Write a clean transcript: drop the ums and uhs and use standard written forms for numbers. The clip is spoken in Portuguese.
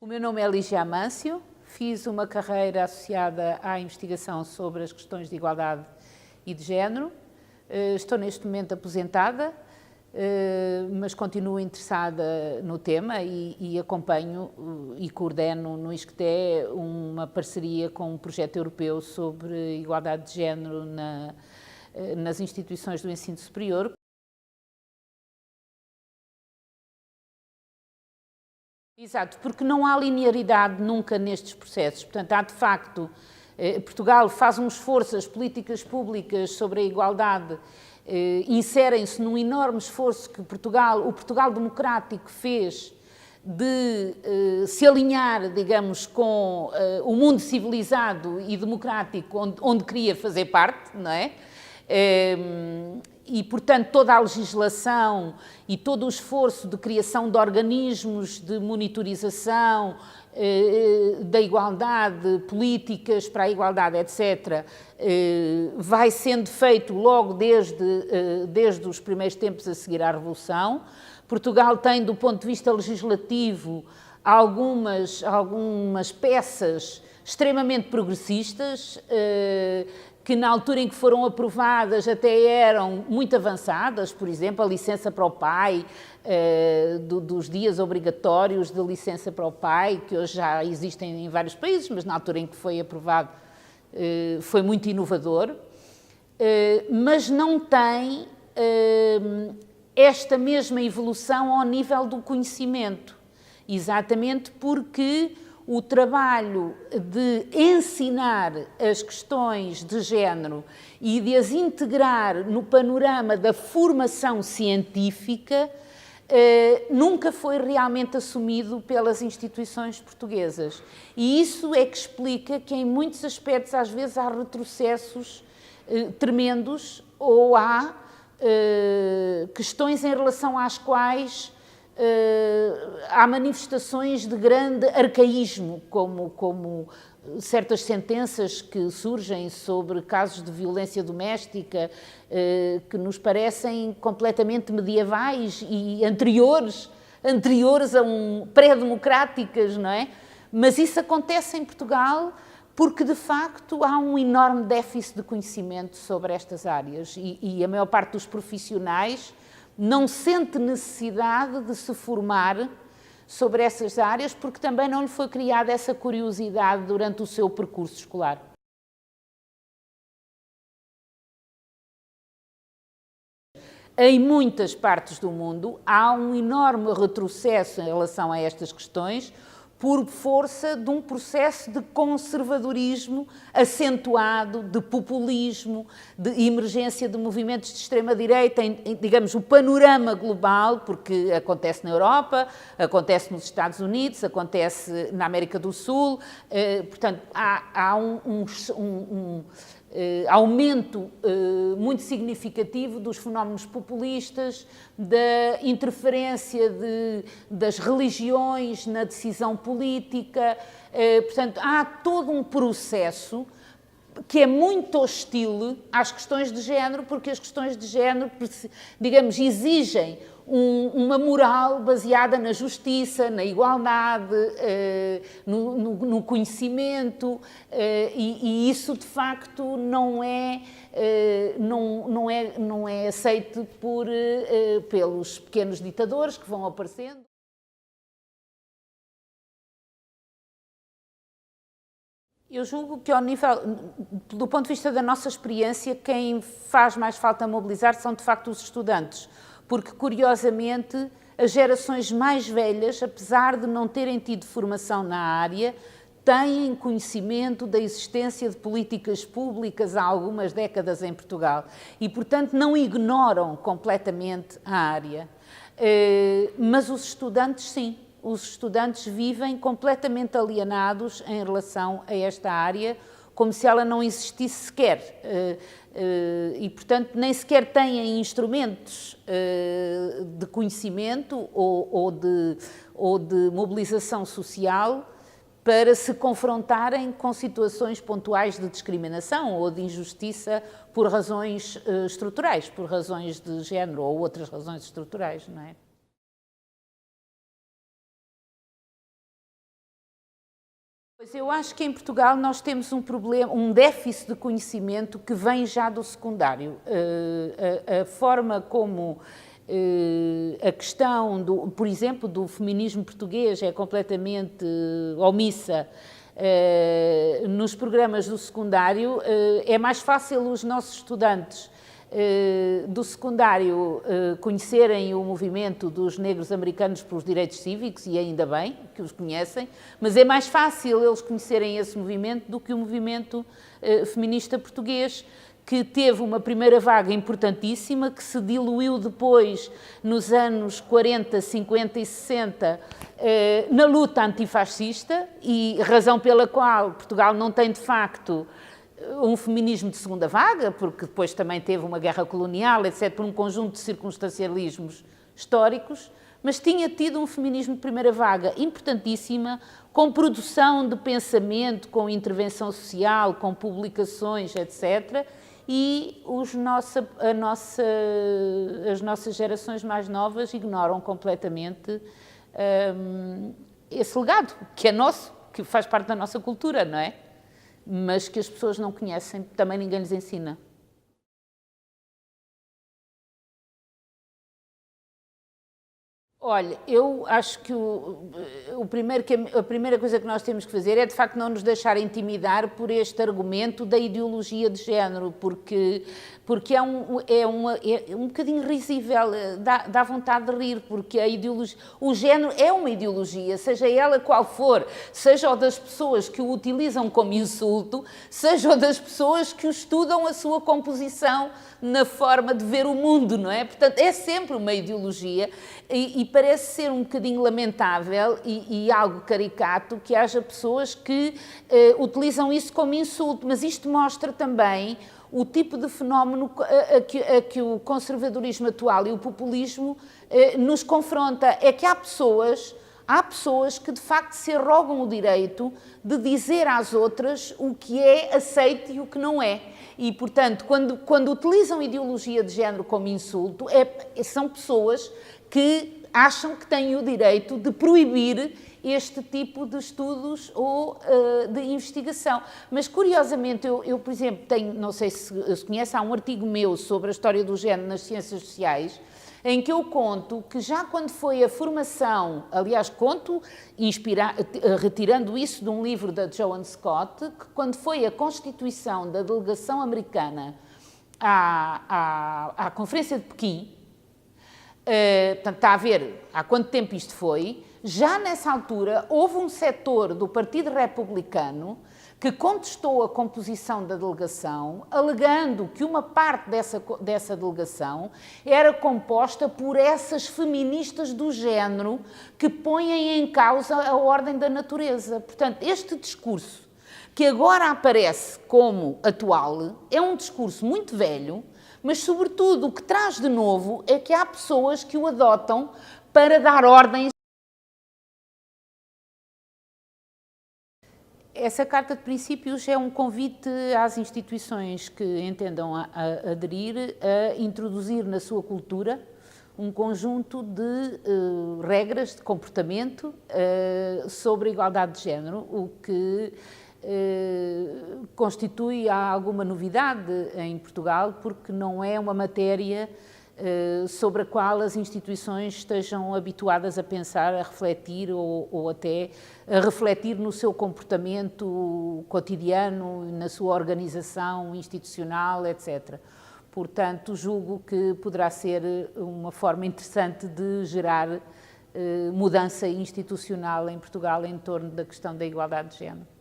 O meu nome é Lígia Amâncio, fiz uma carreira associada à investigação sobre as questões de igualdade e de género. Estou neste momento aposentada, mas continuo interessada no tema e acompanho e coordeno no ISCTE uma parceria com um projeto europeu sobre igualdade de género nas instituições do ensino superior. Exato, porque não há linearidade nunca nestes processos. Portanto, há de facto, Portugal faz um esforço, as políticas públicas sobre a igualdade inserem-se num enorme esforço que o Portugal democrático fez de se alinhar, digamos, com o mundo civilizado e democrático onde queria fazer parte, não é? E, portanto, toda a legislação e todo o esforço de criação de organismos de monitorização da igualdade, políticas para a igualdade, etc., vai sendo feito logo desde os primeiros tempos a seguir à Revolução. Portugal tem, do ponto de vista legislativo, algumas peças extremamente progressistas, que na altura em que foram aprovadas até eram muito avançadas, por exemplo, a licença para o pai, dos dias obrigatórios de licença para o pai, que hoje já existem em vários países, mas na altura em que foi aprovado foi muito inovador, mas não tem esta mesma evolução ao nível do conhecimento, exatamente porque o trabalho de ensinar as questões de género e de as integrar no panorama da formação científica nunca foi realmente assumido pelas instituições portuguesas. E isso é que explica que, em muitos aspectos, às vezes há retrocessos tremendos ou há questões em relação às quais há manifestações de grande arcaísmo, como certas sentenças que surgem sobre casos de violência doméstica que nos parecem completamente medievais e anteriores a pré-democráticas, não é? Mas isso acontece em Portugal porque, de facto, há um enorme déficit de conhecimento sobre estas áreas e a maior parte dos profissionais não sente necessidade de se formar sobre essas áreas porque também não lhe foi criada essa curiosidade durante o seu percurso escolar. Em muitas partes do mundo há um enorme retrocesso em relação a estas questões por força de um processo de conservadorismo acentuado, de populismo, de emergência de movimentos de extrema-direita, digamos, o panorama global, porque acontece na Europa, acontece nos Estados Unidos, acontece na América do Sul, portanto, há um aumento muito significativo dos fenómenos populistas, da interferência das religiões na decisão política. Portanto, há todo um processo que é muito hostil às questões de género, porque as questões de género, digamos, exigem uma moral baseada na justiça, na igualdade, no conhecimento, e isso, de facto, não é aceito pelos pequenos ditadores que vão aparecendo. Eu julgo que, ao nível, do ponto de vista da nossa experiência, quem faz mais falta mobilizar são, de facto, os estudantes, porque, curiosamente, as gerações mais velhas, apesar de não terem tido formação na área, têm conhecimento da existência de políticas públicas há algumas décadas em Portugal e, portanto, não ignoram completamente a área. Mas os estudantes, sim. Os estudantes vivem completamente alienados em relação a esta área, como se ela não existisse sequer. E, portanto, nem sequer têm instrumentos de conhecimento ou de mobilização social para se confrontarem com situações pontuais de discriminação ou de injustiça por razões estruturais, por razões de género ou outras razões estruturais, não é? Eu acho que em Portugal nós temos um problema, um déficit de conhecimento que vem já do secundário. A forma como a questão, por exemplo, do feminismo português é completamente omissa nos programas do secundário. É mais fácil os nossos estudantes do secundário conhecerem o movimento dos negros americanos pelos direitos cívicos, e ainda bem que os conhecem, mas é mais fácil eles conhecerem esse movimento do que o movimento feminista português, que teve uma primeira vaga importantíssima, que se diluiu depois nos anos 40, 50 e 60 na luta antifascista, e razão pela qual Portugal não tem de facto um feminismo de segunda vaga, porque depois também teve uma guerra colonial, etc., por um conjunto de circunstancialismos históricos, mas tinha tido um feminismo de primeira vaga importantíssima, com produção de pensamento, com intervenção social, com publicações, etc., e as nossas gerações mais novas ignoram completamente esse legado, que é nosso, que faz parte da nossa cultura, não é? Mas que as pessoas não conhecem, também ninguém lhes ensina. Olha, eu acho que a primeira coisa que nós temos que fazer é, de facto, não nos deixar intimidar por este argumento da ideologia de género, porque é um bocadinho risível, dá vontade de rir, porque o género é uma ideologia, seja ela qual for, seja o das pessoas que o utilizam como insulto, seja o das pessoas que estudam a sua composição na forma de ver o mundo, não é? Portanto, é sempre uma ideologia, e parece ser um bocadinho lamentável e algo caricato que haja pessoas que utilizam isso como insulto, mas isto mostra também o tipo de fenómeno a que o conservadorismo atual e o populismo nos confronta. É que há pessoas que de facto se arrogam o direito de dizer às outras o que é aceito e o que não é. E, portanto, quando utilizam ideologia de género como insulto, são pessoas que acham que têm o direito de proibir este tipo de estudos ou de investigação. Mas, curiosamente, eu, por exemplo, não sei se conhece, há um artigo meu sobre a história do género nas ciências sociais, em que eu conto que já quando foi a formação, aliás, retirando isso de um livro da Joan Scott, que quando foi a constituição da delegação americana à Conferência de Pequim, portanto, está a ver há quanto tempo isto foi, já nessa altura houve um setor do Partido Republicano que contestou a composição da delegação, alegando que uma parte dessa delegação era composta por essas feministas do género que põem em causa a ordem da natureza. Portanto, este discurso, que agora aparece como atual, é um discurso muito velho, mas, sobretudo, o que traz de novo é que há pessoas que o adotam para dar ordens. Essa Carta de Princípios é um convite às instituições que entendam aderir a introduzir na sua cultura um conjunto de regras de comportamento sobre a igualdade de género, o que constitui alguma novidade em Portugal, porque não é uma matéria sobre a qual as instituições estejam habituadas a pensar, a refletir ou até a refletir no seu comportamento cotidiano, na sua organização institucional, etc. Portanto, julgo que poderá ser uma forma interessante de gerar mudança institucional em Portugal em torno da questão da igualdade de género.